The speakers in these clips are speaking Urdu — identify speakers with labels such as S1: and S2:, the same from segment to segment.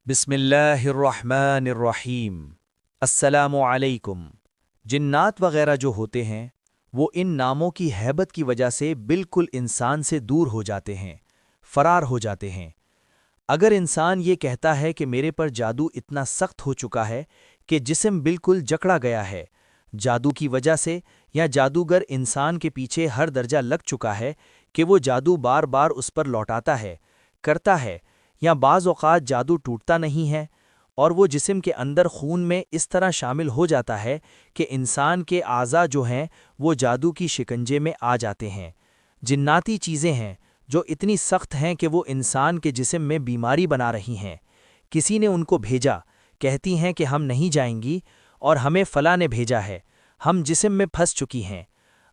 S1: بسم اللہ الرحمن الرحیم۔ السلام علیکم۔ جنات وغیرہ جو ہوتے ہیں وہ ان ناموں کی ہیبت کی وجہ سے بالکل انسان سے دور ہو جاتے ہیں، فرار ہو جاتے ہیں۔ اگر انسان یہ کہتا ہے کہ میرے پر جادو اتنا سخت ہو چکا ہے کہ جسم بالکل جکڑا گیا ہے، جادو کی وجہ سے، یا جادوگر انسان کے پیچھے ہر درجہ لگ چکا ہے کہ وہ جادو بار بار اس پر لوٹاتا ہے، کرتا ہے، یا بعض اوقات جادو ٹوٹتا نہیں ہے اور وہ جسم کے اندر خون میں اس طرح شامل ہو جاتا ہے کہ انسان کے اعضاء جو ہیں وہ جادو کی شکنجے میں آ جاتے ہیں۔ جناتی چیزیں ہیں جو اتنی سخت ہیں کہ وہ انسان کے جسم میں بیماری بنا رہی ہیں۔ کسی نے ان کو بھیجا، کہتی ہیں کہ ہم نہیں جائیں گی اور ہمیں فلاں نے بھیجا ہے، ہم جسم میں پھنس چکی ہیں۔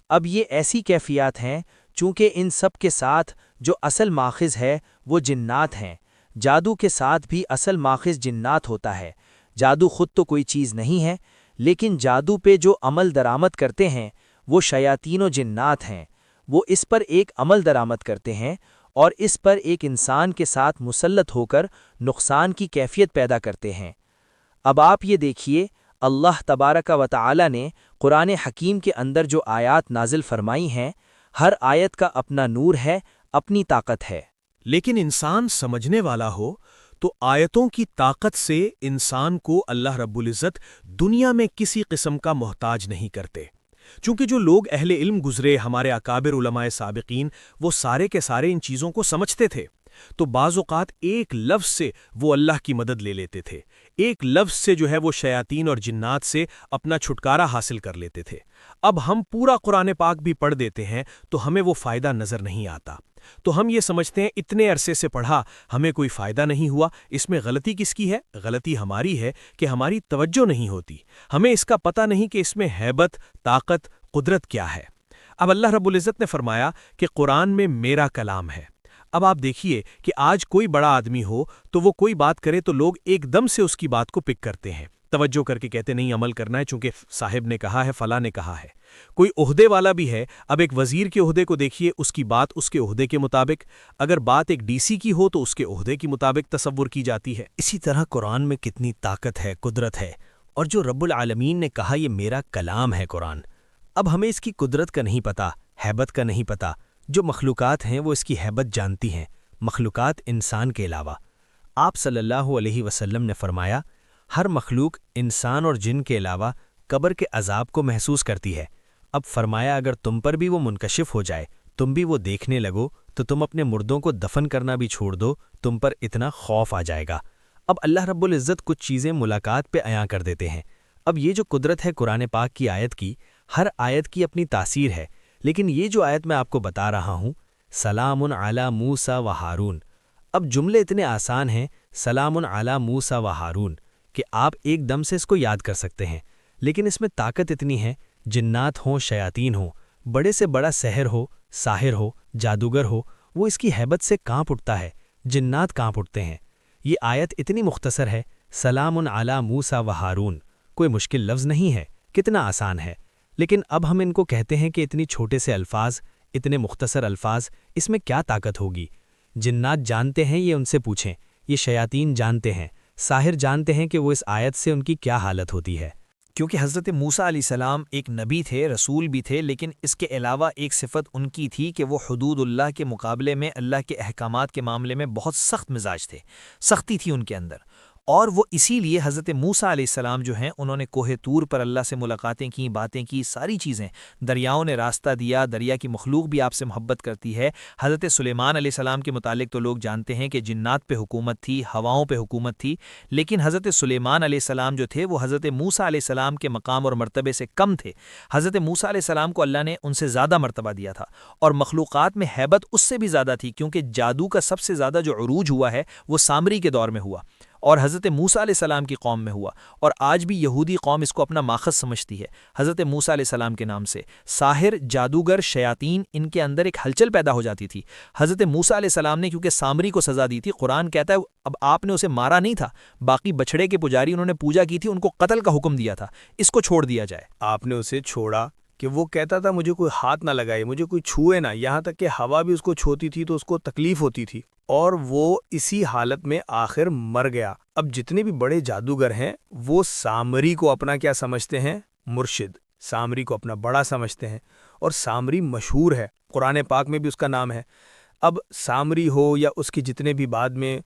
S1: اب یہ ایسی کیفیات ہیں چونکہ ان سب کے ساتھ جو اصل ماخذ ہے وہ جنات ہیں۔ جادو کے ساتھ بھی اصل ماخذ جنات ہوتا ہے۔ جادو خود تو کوئی چیز نہیں ہے، لیکن جادو پہ جو عمل درآمد کرتے ہیں وہ شیاطین و جنات ہیں۔ وہ اس پر ایک عمل درآمد کرتے ہیں اور اس پر ایک انسان کے ساتھ مسلط ہو کر نقصان کی کیفیت پیدا کرتے ہیں۔ اب آپ یہ دیکھیے، اللہ تبارک و تعالی نے قرآن حکیم کے اندر جو آیات نازل فرمائی ہیں، ہر آیت کا اپنا نور ہے، اپنی طاقت ہے۔
S2: لیکن انسان سمجھنے والا ہو تو آیتوں کی طاقت سے انسان کو اللہ رب العزت دنیا میں کسی قسم کا محتاج نہیں کرتے، چونکہ جو لوگ اہل علم گزرے، ہمارے اکابر علماء سابقین، وہ سارے کے سارے ان چیزوں کو سمجھتے تھے، تو بعض اوقات ایک لفظ سے وہ اللہ کی مدد لے لیتے تھے، ایک لفظ سے جو ہے وہ شیاطین اور جنات سے اپنا چھٹکارا حاصل کر لیتے تھے۔ اب ہم پورا قرآن پاک بھی پڑھ دیتے ہیں تو ہمیں وہ فائدہ نظر نہیں آتا، تو ہم یہ سمجھتے ہیں اتنے عرصے سے پڑھا ہمیں کوئی فائدہ نہیں ہوا۔ اس میں غلطی کس کی ہے؟ غلطی ہماری ہے کہ ہماری توجہ نہیں ہوتی، ہمیں اس کا پتہ نہیں کہ اس میں ہیبت، طاقت، قدرت کیا ہے۔ اب اللہ رب العزت نے فرمایا کہ قرآن میں میرا کلام ہے۔ اب آپ دیکھیے کہ آج کوئی بڑا آدمی ہو تو وہ کوئی بات کرے تو لوگ ایک دم سے اس کی بات کو پک کرتے ہیں، توجہ کر کے کہتے نہیں، عمل کرنا ہے چونکہ صاحب نے کہا ہے، فلاں نے کہا ہے۔ کوئی عہدے والا بھی ہے، اب ایک وزیر کے عہدے کو دیکھیے، اس کی بات اس کے عہدے کے مطابق، اگر بات ایک ڈی سی کی ہو تو اس کے عہدے کے مطابق تصور کی جاتی ہے۔ اسی طرح قرآن میں کتنی طاقت ہے، قدرت ہے، اور جو رب العالمین نے کہا یہ میرا کلام ہے قرآن، اب ہمیں اس کی قدرت کا نہیں پتہ، ہیبت کا نہیں پتہ۔ جو مخلوقات ہیں وہ اس کی ہیبت جانتی ہیں، مخلوقات انسان کے علاوہ۔ آپ صلی اللہ علیہ وسلم نے فرمایا، ہر مخلوق انسان اور جن کے علاوہ قبر کے عذاب کو محسوس کرتی ہے۔ اب فرمایا اگر تم پر بھی وہ منکشف ہو جائے، تم بھی وہ دیکھنے لگو تو تم اپنے مردوں کو دفن کرنا بھی چھوڑ دو، تم پر اتنا خوف آ جائے گا۔ اب اللہ رب العزت کچھ چیزیں ملاقات پہ عیاں کر دیتے ہیں۔ اب یہ جو قدرت ہے قرآن پاک کی آیت کی، ہر آیت کی اپنی تاثیر ہے، لیکن یہ جو آیت میں آپ کو بتا رہا ہوں، سلام علی موسیٰ و ہارون، اب جملے اتنے آسان ہیں، سلام علی موسیٰ و ہارون، کہ آپ ایک دم سے اس کو یاد کر سکتے ہیں، لیکن اس میں طاقت اتنی ہے، جنات ہوں، شیاطین ہوں، بڑے سے بڑا سحر ہو، ساحر ہو، جادوگر ہو، وہ اس کی ہیبت سے کانپ اٹھتا ہے، جنات کانپ اٹھتے ہیں۔ یہ آیت اتنی مختصر ہے، سلام علی موسیٰ و ہارون، کوئی مشکل لفظ نہیں ہے، کتنا آسان ہے، لیکن اب ہم ان کو کہتے ہیں کہ اتنی چھوٹے سے الفاظ، اتنے مختصر الفاظ، اس میں کیا طاقت ہوگی؟ جنات جانتے ہیں، یہ ان سے پوچھیں، یہ شیاطین جانتے ہیں، ساحر جانتے ہیں کہ وہ اس آیت سے ان کی کیا حالت ہوتی ہے۔
S1: کیونکہ حضرت موسیٰ علیہ السلام ایک نبی تھے، رسول بھی تھے، لیکن اس کے علاوہ ایک صفت ان کی تھی کہ وہ حدود اللہ کے مقابلے میں اللہ کے احکامات کے معاملے میں بہت سخت مزاج تھے، سختی تھی ان کے اندر، اور وہ اسی لیے حضرت موسیٰ علیہ السلام جو ہیں انہوں نے کوہ طور پر اللہ سے ملاقاتیں کی، باتیں کی، ساری چیزیں، دریاؤں نے راستہ دیا، دریا کی مخلوق بھی آپ سے محبت کرتی ہے۔ حضرت سلیمان علیہ السلام کے متعلق تو لوگ جانتے ہیں کہ جنات پہ حکومت تھی، ہواؤں پہ حکومت تھی، لیکن حضرت سلیمان علیہ السلام جو تھے وہ حضرت موسیٰ علیہ السلام کے مقام اور مرتبے سے کم تھے۔ حضرت موسیٰ علیہ السلام کو اللہ نے ان سے زیادہ مرتبہ دیا تھا، اور مخلوقات میں ہیبت اس سے بھی زیادہ تھی، کیونکہ جادو کا سب سے زیادہ جو عروج ہوا ہے وہ سامری کے دور میں ہوا، اور حضرت موسیٰ علیہ السلام کی قوم میں ہوا، اور آج بھی یہودی قوم اس کو اپنا ماخذ سمجھتی ہے حضرت موسیٰ علیہ السلام کے نام سے۔ ساحر، جادوگر، شیاطین، ان کے اندر ایک ہلچل پیدا ہو جاتی تھی۔ حضرت موسیٰ علیہ السلام نے کیونکہ سامری کو سزا دی تھی، قرآن کہتا ہے اب آپ نے اسے مارا نہیں تھا، باقی بچھڑے کے پجاری انہوں نے پوجا کی تھی، ان کو قتل کا حکم دیا تھا، اس کو چھوڑ دیا جائے۔
S2: آپ نے اسے چھوڑا کہ وہ کہتا تھا مجھے کوئی ہاتھ نہ لگائے، مجھے کوئی چھوئے نہ، یہاں تک کہ ہوا بھی اس کو چھوتی تھی تو اس کو تکلیف ہوتی تھی،
S3: اور وہ اسی حالت میں آخر مر گیا۔ اب جتنے بھی بڑے جادوگر ہیں وہ سامری کو اپنا کیا سمجھتے ہیں؟ مرشد، سامری کو اپنا بڑا سمجھتے ہیں، اور سامری مشہور ہے، قرآن پاک میں بھی اس کا نام ہے۔ اب سامری ہو یا اس کے جتنے بھی بعد میں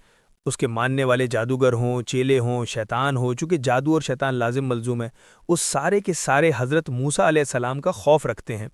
S3: اس کے ماننے والے جادوگر ہوں، چیلے ہوں، شیطان ہو، چونکہ جادو اور شیطان لازم ملزوم ہے، اس سارے کے سارے حضرت موسیٰ علیہ السلام کا خوف رکھتے ہیں،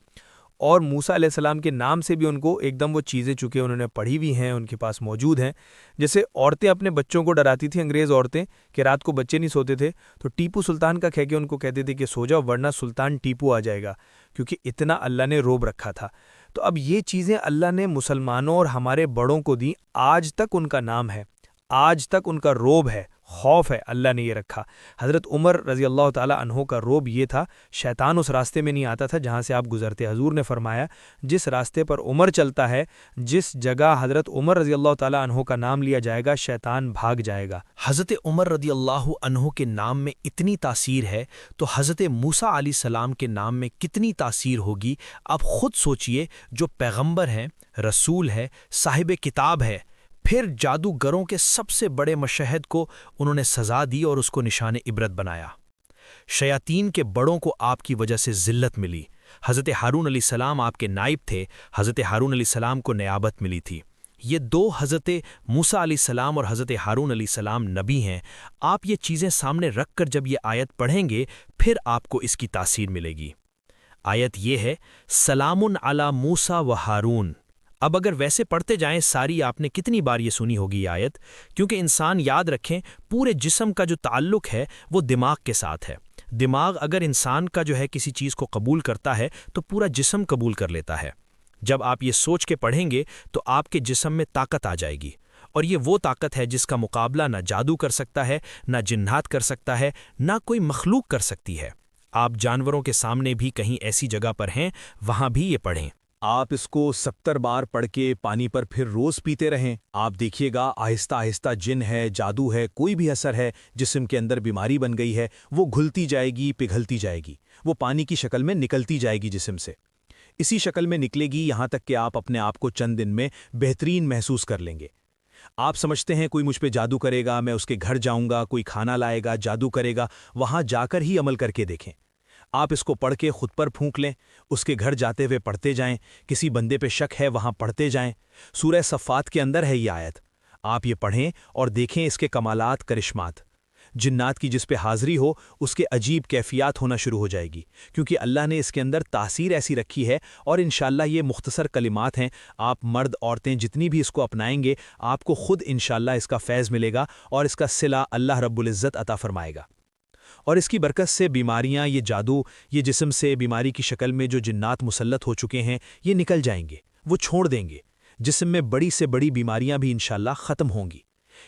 S3: اور موسیٰ علیہ السلام کے نام سے بھی ان کو ایک دم وہ چیزیں چونکہ انہوں نے پڑھی ہوئی ہیں، ان کے پاس موجود ہیں۔ جیسے عورتیں اپنے بچوں کو ڈراتی تھیں، انگریز عورتیں، کہ رات کو بچے نہیں سوتے تھے، تو ٹیپو سلطان کا کہہ کے ان کو کہتے تھے کہ سو جاؤ ورنہ سلطان ٹیپو آ جائے گا، کیونکہ اتنا اللہ نے روب رکھا تھا۔ تو اب یہ چیزیں اللہ نے مسلمانوں اور ہمارے بڑوں کو دیں، آج تک ان کا نام ہے، آج تک ان کا روب ہے، خوف ہے، اللہ نے یہ رکھا۔ حضرت عمر رضی اللہ تعالی عنہ کا روب یہ تھا، شیطان اس راستے میں نہیں آتا تھا جہاں سے آپ گزرتے۔ حضور نے فرمایا جس راستے پر عمر چلتا ہے، جس جگہ حضرت عمر رضی اللہ تعالی عنہ کا نام لیا جائے گا، شیطان بھاگ جائے گا۔
S2: حضرت عمر رضی اللہ عنہ کے نام میں اتنی تاثیر ہے تو حضرت موسیٰ علیہ السلام کے نام میں کتنی تاثیر ہوگی، آپ خود سوچئے۔ جو پیغمبر ہیں، رسول ہے، صاحب کتاب ہے، پھر جادوگروں کے سب سے بڑے مشہد کو انہوں نے سزا دی اور اس کو نشان عبرت بنایا۔ شیاطین کے بڑوں کو آپ کی وجہ سے ذلت ملی۔ حضرت ہارون علیہ السلام آپ کے نائب تھے، حضرت ہارون علیہ السلام کو نیابت ملی تھی۔ یہ دو حضرت موسیٰ علیہ السلام اور حضرت ہارون علیہ السلام نبی ہیں۔ آپ یہ چیزیں سامنے رکھ کر جب یہ آیت پڑھیں گے پھر آپ کو اس کی تاثیر ملے گی۔ آیت یہ ہے، سلام علی موسیٰ و ہارون۔ اب اگر ویسے پڑھتے جائیں ساری، آپ نے کتنی بار یہ سنی ہوگی آیت، کیونکہ انسان یاد رکھیں پورے جسم کا جو تعلق ہے وہ دماغ کے ساتھ ہے۔ دماغ اگر انسان کا جو ہے کسی چیز کو قبول کرتا ہے تو پورا جسم قبول کر لیتا ہے۔ جب آپ یہ سوچ کے پڑھیں گے تو آپ کے جسم میں طاقت آ جائے گی، اور یہ وہ طاقت ہے جس کا مقابلہ نہ جادو کر سکتا ہے، نہ جنات کر سکتا ہے، نہ کوئی مخلوق کر سکتی ہے۔ آپ جانوروں کے سامنے بھی کہیں ایسی جگہ پر ہیں، وہاں بھی یہ پڑھیں۔
S4: آپ اس کو 70 بار پڑھ کے پانی پر پھر روز پیتے رہیں، آپ دیکھیے گا آہستہ آہستہ جن ہے، جادو ہے، کوئی بھی اثر ہے، جسم کے اندر بیماری بن گئی ہے، وہ گھلتی جائے گی، پگھلتی جائے گی، وہ پانی کی شکل میں نکلتی جائے گی جسم سے، اسی شکل میں نکلے گی یہاں تک کہ آپ اپنے آپ کو چند دن میں بہترین محسوس کر لیں گے۔ آپ سمجھتے ہیں کوئی مجھ پہ جادو کرے گا، میں اس کے گھر جاؤں گا، کوئی کھانا لائے گا، جادو کرے گا، وہاں جا کر ہی عمل کر کے دیکھیں۔ آپ اس کو پڑھ کے خود پر پھونک لیں، اس کے گھر جاتے ہوئے پڑھتے جائیں، کسی بندے پہ شک ہے وہاں پڑھتے جائیں۔ سورہ صفات کے اندر ہے یہ آیت، آپ یہ پڑھیں اور دیکھیں اس کے کمالات، کرشمات۔ جنات کی جس پہ حاضری ہو اس کے عجیب کیفیات ہونا شروع ہو جائے گی، کیونکہ اللہ نے اس کے اندر تاثیر ایسی رکھی ہے، اور انشاءاللہ یہ مختصر کلمات ہیں، آپ مرد عورتیں جتنی بھی اس کو اپنائیں گے آپ کو خود انشاءاللہ اس کا فیض ملے گا، اور اس کا صلہ اللہ رب العزت عطا فرمائے گا، اور اس کی برکت سے بیماریاں، یہ جادو، یہ جسم سے بیماری کی شکل میں جو جنات مسلط ہو چکے ہیں یہ نکل جائیں گے، وہ چھوڑ دیں گے، جسم میں بڑی سے بڑی بیماریاں بھی انشاءاللہ ختم ہوں گی۔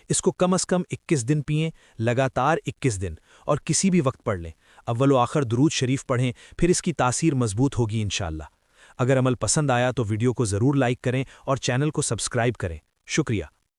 S4: اس کو کم از کم 21 دن پئیں، لگاتار 21 دن، اور کسی بھی وقت پڑھ لیں، اول و آخر درود شریف پڑھیں، پھر اس کی تاثیر مضبوط ہوگی انشاءاللہ۔ اگر عمل پسند آیا تو ویڈیو کو ضرور لائک کریں اور چینل کو سبسکرائب کریں۔ شکریہ۔